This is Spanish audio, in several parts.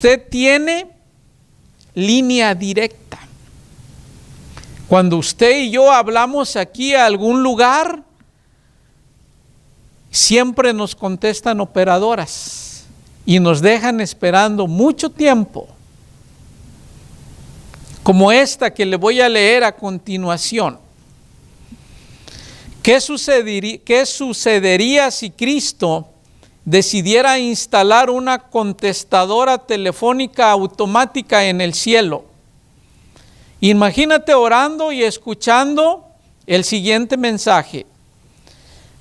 Usted tiene línea directa. Cuando usted y yo hablamos aquí a algún lugar, siempre nos contestan operadoras y nos dejan esperando mucho tiempo, como esta que le voy a leer a continuación. ¿Qué sucedería si Cristo decidiera instalar una contestadora telefónica automática en el cielo? Imagínate orando y escuchando el siguiente mensaje: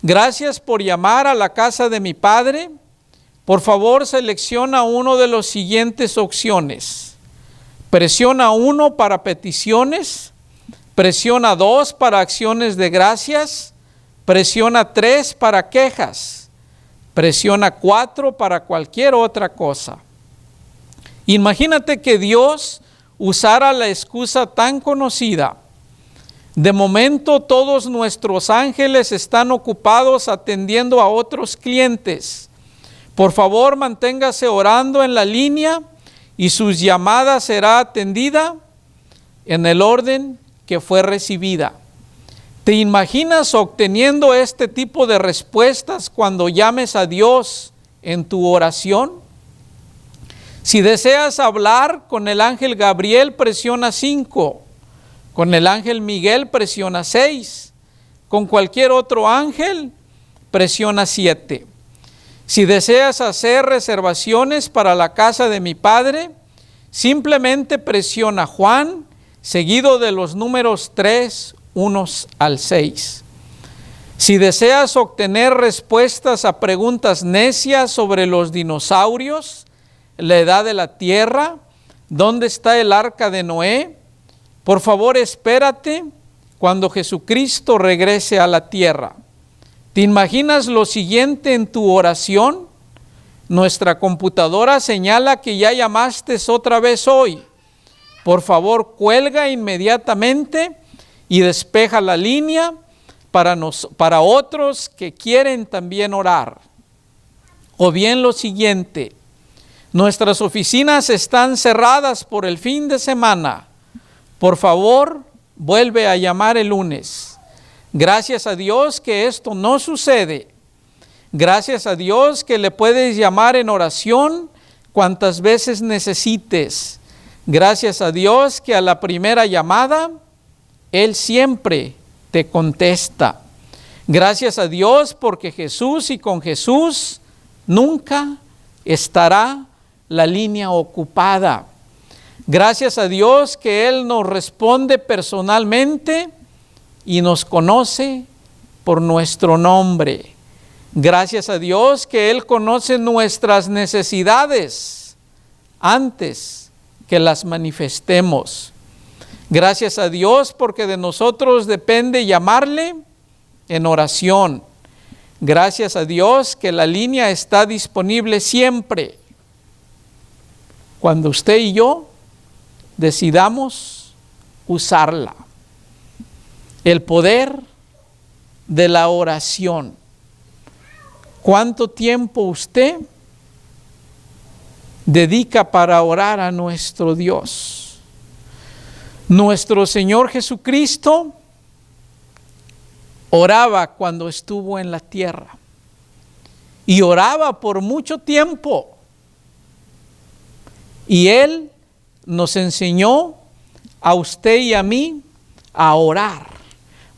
gracias por llamar a la casa de mi Padre. Por favor, selecciona uno de las siguientes opciones. Presiona 1 para peticiones, presiona 2 para acciones de gracias, presiona 3 para quejas, presiona 4 para cualquier otra cosa. Imagínate que Dios usara la excusa tan conocida: de momento todos nuestros ángeles están ocupados atendiendo a otros clientes. Por favor, manténgase orando en la línea y sus llamadas será atendida en el orden que fue recibida. ¿Te imaginas obteniendo este tipo de respuestas cuando llames a Dios en tu oración? Si deseas hablar con el ángel Gabriel, presiona 5. Con el ángel Miguel, presiona 6. Con cualquier otro ángel, presiona 7. Si deseas hacer reservaciones para la casa de mi Padre, simplemente presiona Juan, seguido de los números 3, 1 al 6. Si deseas obtener respuestas a preguntas necias sobre los dinosaurios, la edad de la tierra, dónde está el arca de Noé, por favor espérate cuando Jesucristo regrese a la tierra. ¿Te imaginas lo siguiente en tu oración? Nuestra computadora señala que ya llamaste otra vez hoy. Por favor, cuelga inmediatamente y despeja la línea para otros que quieren también orar. O bien lo siguiente: nuestras oficinas están cerradas por el fin de semana. Por favor, vuelve a llamar el lunes. Gracias a Dios que esto no sucede. Gracias a Dios que le puedes llamar en oración cuantas veces necesites. Gracias a Dios que a la primera llamada, Él siempre te contesta. Gracias a Dios porque Jesús y con Jesús nunca estará la línea ocupada. Gracias a Dios que Él nos responde personalmente y nos conoce por nuestro nombre. Gracias a Dios que Él conoce nuestras necesidades antes que las manifestemos. Gracias a Dios porque de nosotros depende llamarle en oración. Gracias a Dios que la línea está disponible siempre, cuando usted y yo decidamos usarla. El poder de la oración. ¿Cuánto tiempo usted dedica para orar a nuestro Dios? Nuestro Señor Jesucristo oraba cuando estuvo en la tierra y oraba por mucho tiempo. Y Él nos enseñó a usted y a mí a orar.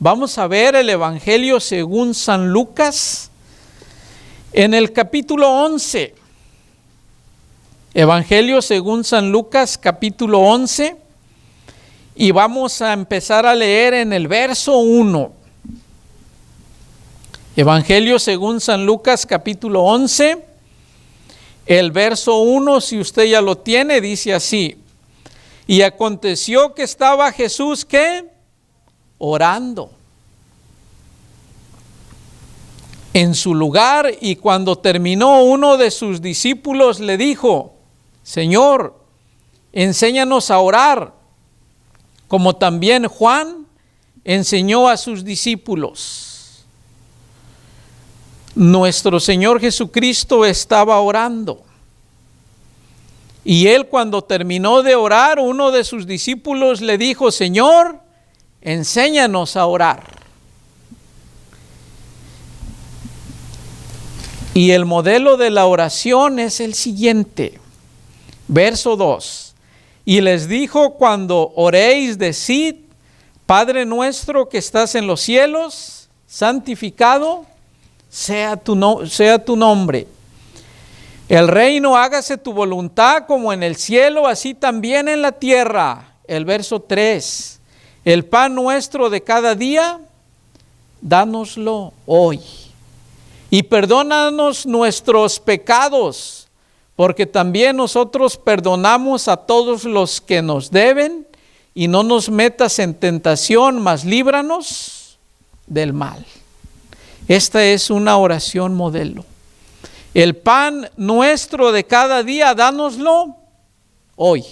Vamos a ver el Evangelio según San Lucas en el capítulo 11. Evangelio según San Lucas, capítulo 11. Y vamos a empezar a leer en el verso 1. Evangelio según San Lucas, capítulo 11. El verso 1, si usted ya lo tiene, dice así: y aconteció que estaba Jesús, ¿qué? Orando en su lugar, y cuando terminó, uno de sus discípulos le dijo: Señor, enséñanos a orar, como también Juan enseñó a sus discípulos. Nuestro Señor Jesucristo estaba orando. Y él, cuando terminó de orar, uno de sus discípulos le dijo: Señor, enséñanos a orar. Y el modelo de la oración es el siguiente. Verso 2. Y les dijo: cuando oréis, decid: Padre nuestro que estás en los cielos, santificado sea tu nombre. El reino, hágase tu voluntad como en el cielo, así también en la tierra. El verso 3. El pan nuestro de cada día, dánoslo hoy. Y perdónanos nuestros pecados, porque también nosotros perdonamos a todos los que nos deben. Y no nos metas en tentación, mas líbranos del mal. Esta es una oración modelo. El pan nuestro de cada día, dánoslo hoy.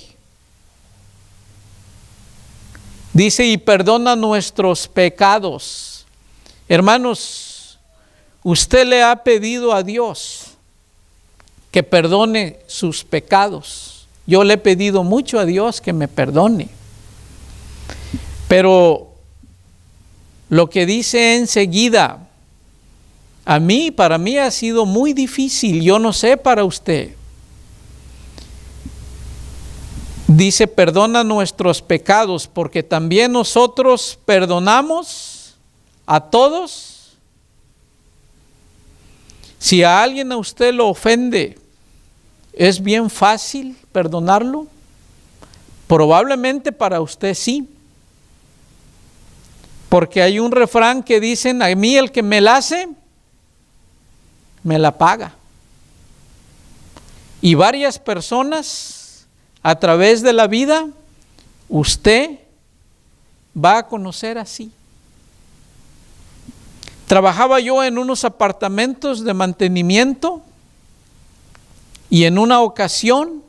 Dice: y perdona nuestros pecados. Hermanos, usted le ha pedido a Dios que perdone sus pecados. Yo le he pedido mucho a Dios que me perdone. Pero lo que dice enseguida, para mí ha sido muy difícil. Yo no sé para usted. Dice: perdona nuestros pecados, porque también nosotros perdonamos a todos. Si a alguien a usted lo ofende, ¿es bien fácil perdonarlo? Probablemente para usted sí. Porque hay un refrán que dicen: a mí el que me la hace, me la paga. Y varias personas a través de la vida, usted va a conocer así. Trabajaba yo en unos apartamentos de mantenimiento y en una ocasión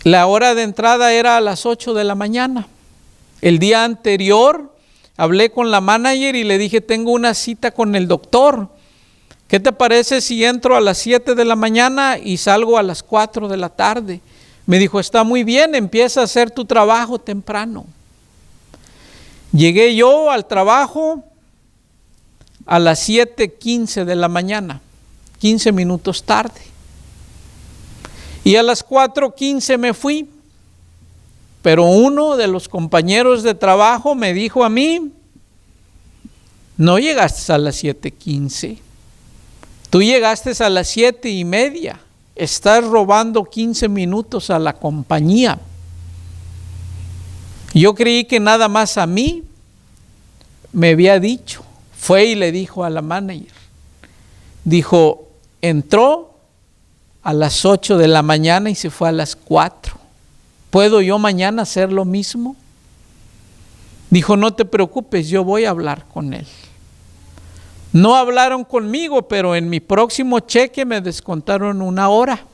la hora de entrada era a las 8 de la mañana. El día anterior hablé con la manager y le dije: tengo una cita con el doctor. ¿Qué te parece si entro a las 7 de la mañana y salgo a las 4 de la tarde? Me dijo: está muy bien, empieza a hacer tu trabajo temprano. Llegué yo al trabajo a las 7:15 de la mañana, 15 minutos tarde. Y a las 4:15 me fui. Pero uno de los compañeros de trabajo me dijo a mí: no llegaste a las 7:15, tú llegaste a las 7:30, estás robando 15 minutos a la compañía. Yo creí que nada más a mí me había dicho. Fue y le dijo a la manager. Dijo: entró a las 8 de la mañana y se fue a las 4. ¿Puedo yo mañana hacer lo mismo? Dijo: no te preocupes, yo voy a hablar con él. No hablaron conmigo, pero en mi próximo cheque me descontaron 1 hora.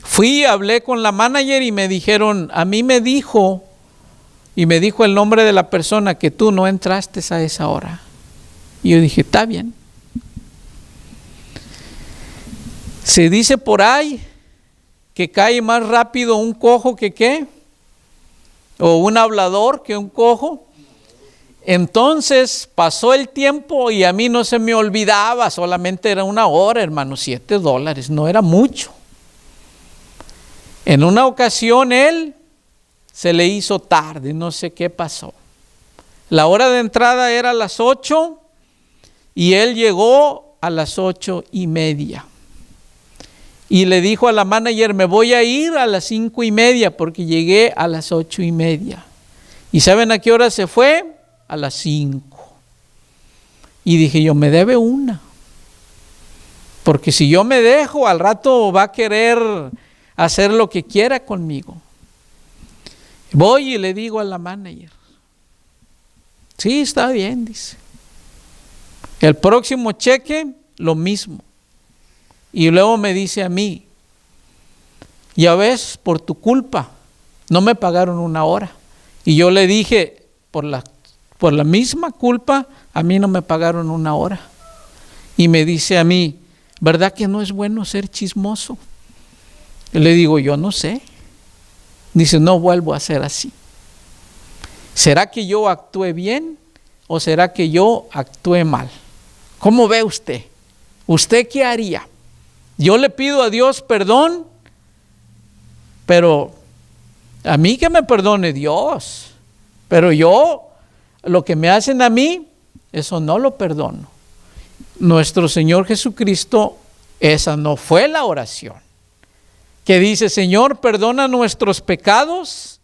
Fui, hablé con la manager y me dijeron: a mí me dijo, y me dijo el nombre de la persona, que tú no entraste a esa hora. Y yo dije: está bien. Se dice por ahí que cae más rápido un cojo que ¿qué? O un hablador que un cojo. Entonces pasó el tiempo y a mí no se me olvidaba, solamente era 1 hora, hermano, $7, no era mucho. En una ocasión él se le hizo tarde, no sé qué pasó. La hora de entrada era a las 8 y él llegó a las 8:30. Y le dijo a la manager: me voy a ir a las 5:30 porque llegué a las 8:30. ¿Y saben a qué hora se fue? A las 5. Y dije yo: me debe una. Porque si yo me dejo, al rato va a querer hacer lo que quiera conmigo. Voy y le digo a la manager: sí, está bien, dice. El próximo cheque, lo mismo. Y luego me dice a mí: ya ves, por tu culpa, no me pagaron 1 hora. Y yo le dije: por la misma culpa, a mí no me pagaron 1 hora. Y me dice a mí: ¿Verdad que no es bueno ser chismoso? Yo le digo, yo no sé. Dice, no vuelvo a ser así. ¿Será que yo actué bien o será que yo actué mal? ¿Cómo ve usted? ¿Usted qué haría? Yo le pido a Dios perdón, pero a mí que me perdone Dios. Pero yo, lo que me hacen a mí, eso no lo perdono. Nuestro Señor Jesucristo, esa no fue la oración. Que dice, Señor, perdona nuestros pecados,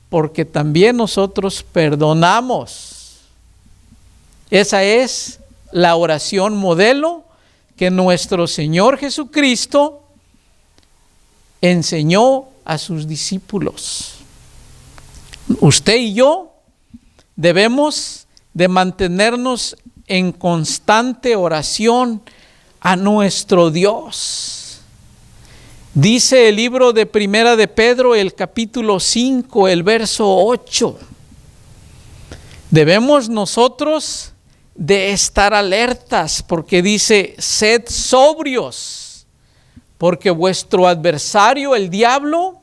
porque también nosotros perdonamos. Esa es la oración modelo que nuestro Señor Jesucristo enseñó a sus discípulos. Usted y yo debemos de mantenernos en constante oración a nuestro Dios. Dice el libro de Primera de Pedro, el capítulo 5, el verso 8. Debemos nosotros de estar alertas, porque dice, sed sobrios, porque vuestro adversario, el diablo,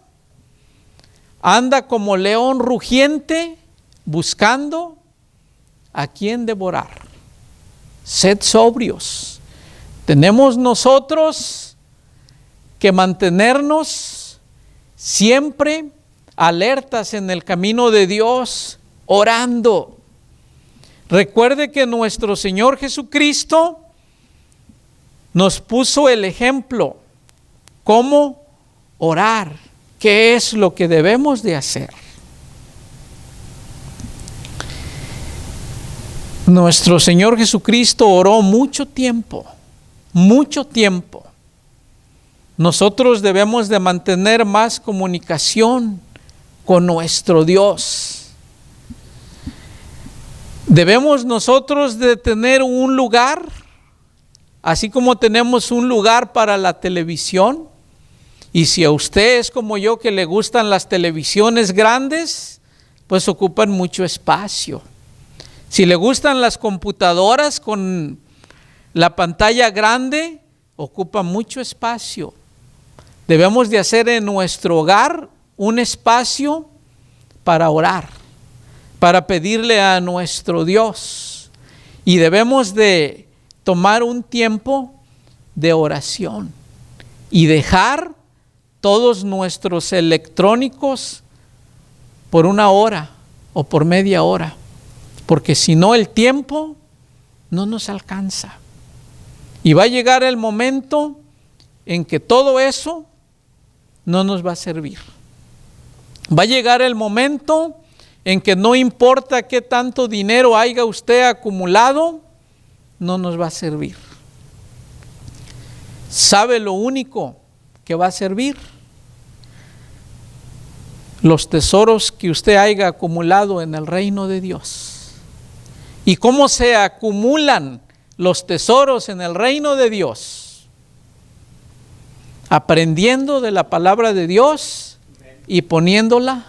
anda como león rugiente, buscando a quien devorar. Sed sobrios. Tenemos nosotros que mantenernos siempre alertas en el camino de Dios, orando. Recuerde que nuestro Señor Jesucristo nos puso el ejemplo, cómo orar, qué es lo que debemos de hacer. Nuestro Señor Jesucristo oró mucho tiempo, mucho tiempo. Nosotros debemos de mantener más comunicación con nuestro Dios. Debemos nosotros de tener un lugar, así como tenemos un lugar para la televisión. Y si a usted es como yo que le gustan las televisiones grandes, pues ocupan mucho espacio. Si le gustan las computadoras con la pantalla grande, ocupa mucho espacio. Debemos de hacer en nuestro hogar un espacio para orar, para pedirle a nuestro Dios. Y debemos de tomar un tiempo de oración y dejar todos nuestros electrónicos por 1 hora o por media hora. Porque si no, el tiempo no nos alcanza. Y va a llegar el momento en que todo eso no nos va a servir. Va a llegar el momento en que no importa qué tanto dinero haya usted acumulado, no nos va a servir. ¿Sabe lo único que va a servir? Los tesoros que usted haya acumulado en el reino de Dios. ¿Y cómo se acumulan los tesoros en el reino de Dios? Aprendiendo de la palabra de Dios y poniéndola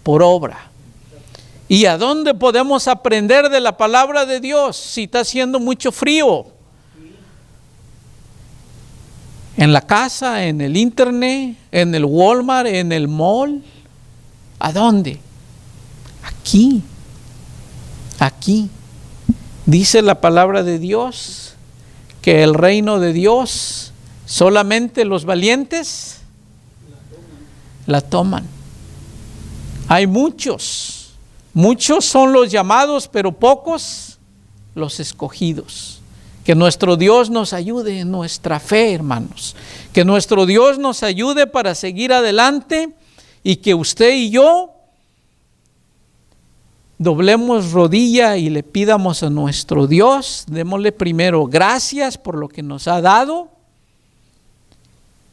por obra. ¿Y a dónde podemos aprender de la palabra de Dios si está haciendo mucho frío? En la casa, en el internet, en el Walmart, en el mall. ¿A dónde? Aquí. Aquí. Dice la palabra de Dios que el reino de Dios solamente los valientes la toman. Hay muchos son los llamados, pero pocos los escogidos. Que nuestro Dios nos ayude en nuestra fe, hermanos. Que nuestro Dios nos ayude para seguir adelante y que usted y yo doblemos rodilla y le pidamos a nuestro Dios, démosle primero gracias por lo que nos ha dado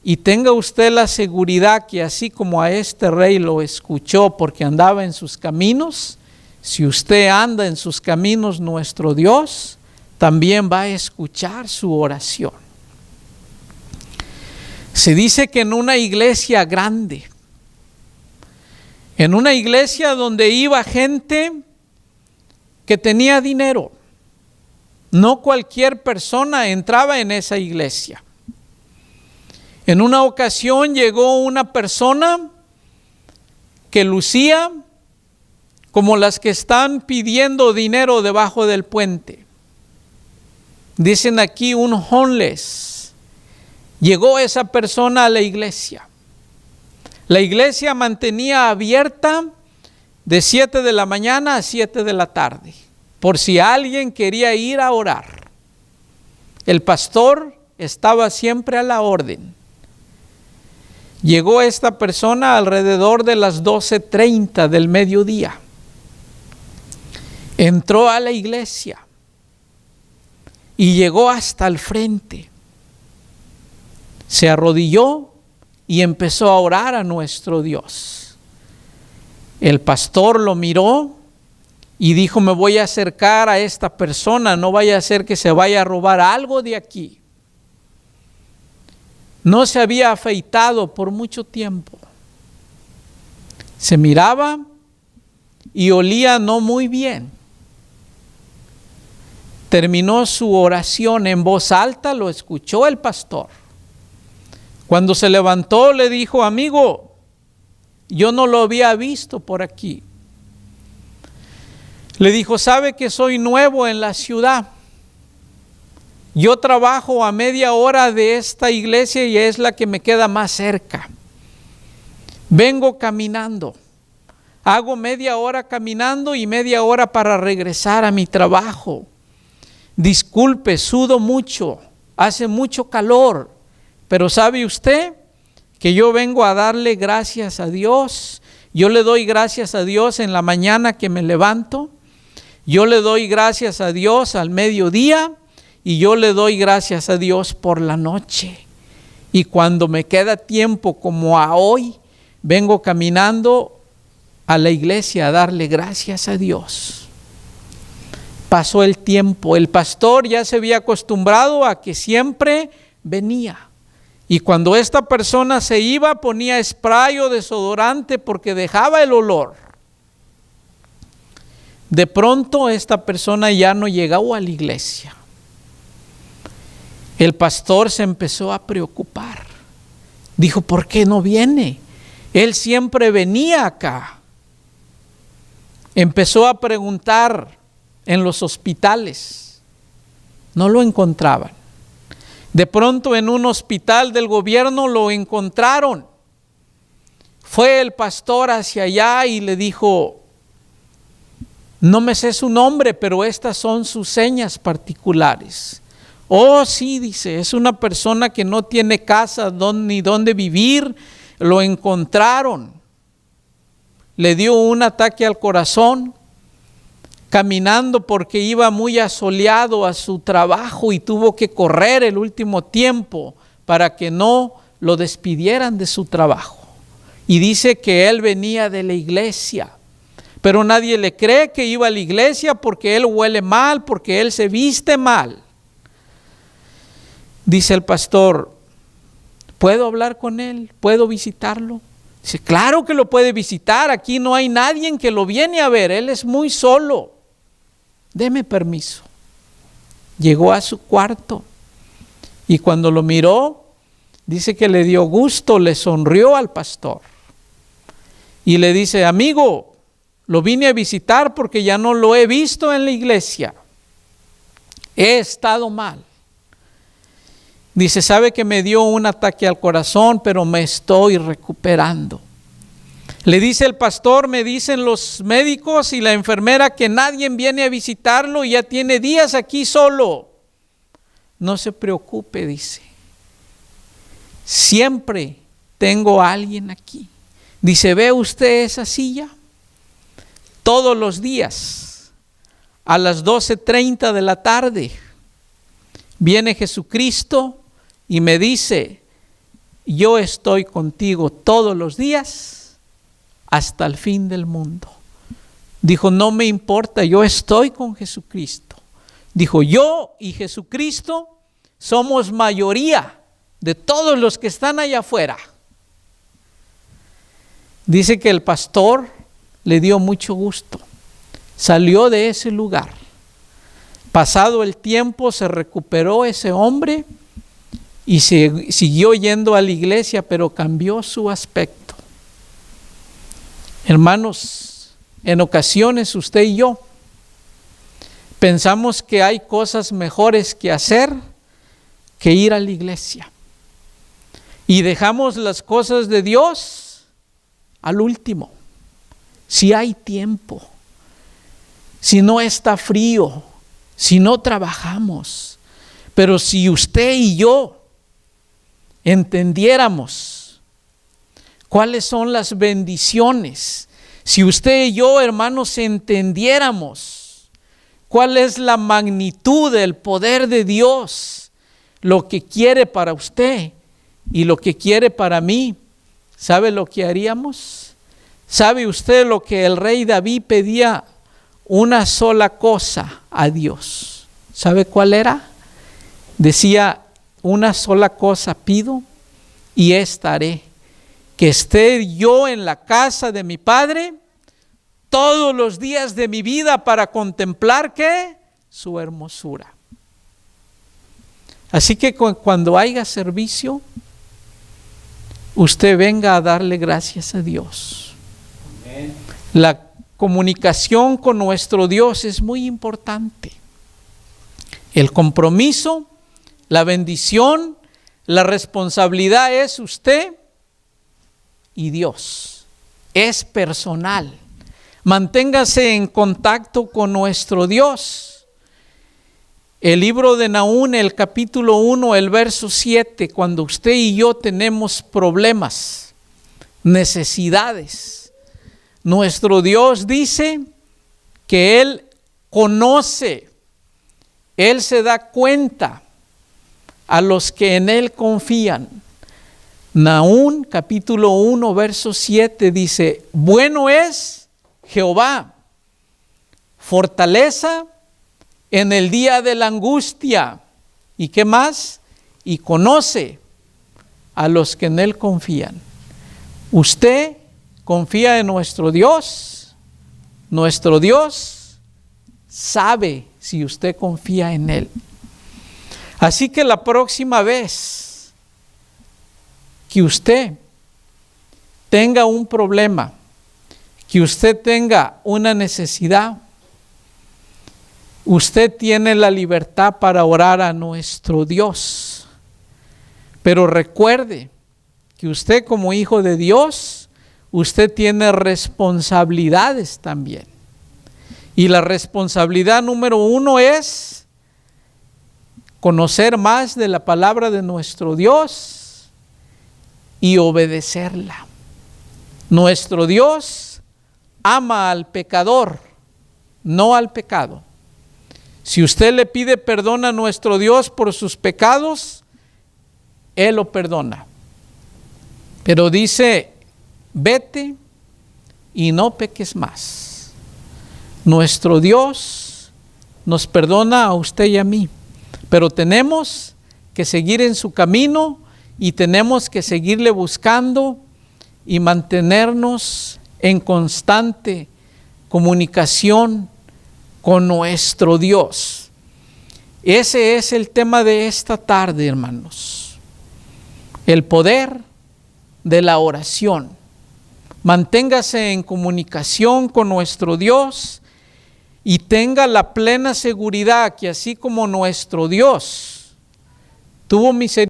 y tenga usted la seguridad que así como a este rey lo escuchó porque andaba en sus caminos, si usted anda en sus caminos, nuestro Dios también va a escuchar su oración. Se dice que en una iglesia grande, en una iglesia donde iba gente que tenía dinero, No cualquier persona entraba en esa iglesia. En una ocasión llegó una persona que lucía como las que están pidiendo dinero debajo del puente. Dicen aquí un homeless. Llegó esa persona a la iglesia. La iglesia mantenía abierta de 7 de la mañana a 7 de la tarde, por si alguien quería ir a orar. El pastor estaba siempre a la orden. Llegó esta persona alrededor de las 12:30 del mediodía. Entró a la iglesia y llegó hasta el frente. Se arrodilló y empezó a orar a nuestro Dios. El pastor lo miró y dijo: me voy a acercar a esta persona, no vaya a ser que se vaya a robar algo de aquí. No se había afeitado por mucho tiempo. Se miraba y olía no muy bien. Terminó su oración en voz alta, lo escuchó el pastor. Cuando se levantó le dijo: amigo, yo no lo había visto por aquí. Le dijo: sabe que soy nuevo en la ciudad. Yo trabajo a media hora de esta iglesia y es la que me queda más cerca. Vengo caminando. Hago media hora caminando y media hora para regresar a mi trabajo. Disculpe, sudo mucho, hace mucho calor, pero ¿sabe usted que yo vengo a darle gracias a Dios? Yo le doy gracias a Dios en la mañana que me levanto. Yo le doy gracias a Dios al mediodía. Y yo le doy gracias a Dios por la noche. Y cuando me queda tiempo como a hoy, vengo caminando a la iglesia a darle gracias a Dios. Pasó el tiempo. El pastor ya se había acostumbrado a que siempre venía. Y cuando esta persona se iba, ponía spray o desodorante porque dejaba el olor. De pronto esta persona ya no llegó a la iglesia. El pastor se empezó a preocupar. Dijo: ¿por qué no viene? Él siempre venía acá. Empezó a preguntar en los hospitales. No lo encontraban. De pronto en un hospital del gobierno lo encontraron. Fue el pastor hacia allá y le dijo: no me sé su nombre, pero estas son sus señas particulares. Oh, sí, dice, es una persona que no tiene casa ni dónde vivir. Lo encontraron. Le dio un ataque al corazón, caminando porque iba muy asoleado a su trabajo y tuvo que correr el último tiempo para que no lo despidieran de su trabajo. Y dice que él venía de la iglesia, pero nadie le cree que iba a la iglesia porque él huele mal, porque él se viste mal. Dice el pastor: ¿puedo hablar con él? ¿Puedo visitarlo? Dice: claro que lo puede visitar, aquí no hay nadie que lo viene a ver, él es muy solo. Deme permiso. Llegó a su cuarto y cuando lo miró, dice que le dio gusto, le sonrió al pastor. Y le dice: amigo, lo vine a visitar porque ya no lo he visto en la iglesia. He estado mal. Dice: sabe que me dio un ataque al corazón, pero me estoy recuperando. Le dice el pastor: me dicen los médicos y la enfermera que nadie viene a visitarlo y ya tiene días aquí solo. No se preocupe, dice. Siempre tengo a alguien aquí. Dice: ¿ve usted esa silla? Todos los días, a las 12:30 de la tarde, viene Jesucristo y me dice: yo estoy contigo todos los días hasta el fin del mundo. Dijo: no me importa, yo estoy con Jesucristo. Dijo: yo y Jesucristo somos mayoría de todos los que están allá afuera. Dice que el pastor le dio mucho gusto. Salió de ese lugar. Pasado el tiempo se recuperó ese hombre y siguió yendo a la iglesia, pero cambió su aspecto. Hermanos, en ocasiones usted y yo pensamos que hay cosas mejores que hacer que ir a la iglesia. Y dejamos las cosas de Dios al último. Si hay tiempo, si no está frío, si no trabajamos. Pero si usted y yo entendiéramos cuáles son las bendiciones, si usted y yo, hermanos, entendiéramos cuál es la magnitud del poder de Dios, lo que quiere para usted y lo que quiere para mí, ¿sabe lo que haríamos? ¿Sabe usted lo que el rey David pedía? Una sola cosa a Dios. ¿Sabe cuál era? Decía, una sola cosa pido y esta haré, que esté yo en la casa de mi Padre todos los días de mi vida para contemplar, ¿qué? Su hermosura. Así que cuando haya servicio, usted venga a darle gracias a Dios. Amén. La comunicación con nuestro Dios es muy importante. El compromiso, la bendición, la responsabilidad es usted y Dios. Es personal. Manténgase en contacto con nuestro Dios. El libro de Nahum, el capítulo 1, el verso 7, cuando usted y yo tenemos problemas, necesidades, nuestro Dios dice que Él conoce, Él se da cuenta a los que en Él confían. Nahum capítulo 1 verso 7 dice, bueno es Jehová, fortaleza en el día de la angustia. ¿Y qué más? Y conoce a los que en Él confían. Usted confía en nuestro Dios. Nuestro Dios sabe si usted confía en Él. Así que la próxima vez que usted tenga un problema, que usted tenga una necesidad, usted tiene la libertad para orar a nuestro Dios. Pero recuerde que usted como hijo de Dios, usted tiene responsabilidades también. Y la responsabilidad número 1 es conocer más de la palabra de nuestro Dios y obedecerla. Nuestro Dios ama al pecador, no al pecado. Si usted le pide perdón a nuestro Dios por sus pecados, Él lo perdona. Pero dice, vete y no peques más. Nuestro Dios nos perdona a usted y a mí, pero tenemos que seguir en su camino y tenemos que seguirle buscando y mantenernos en constante comunicación con nuestro Dios. Ese es el tema de esta tarde, hermanos. El poder de la oración. Manténgase en comunicación con nuestro Dios y tenga la plena seguridad que así como nuestro Dios tuvo misericordia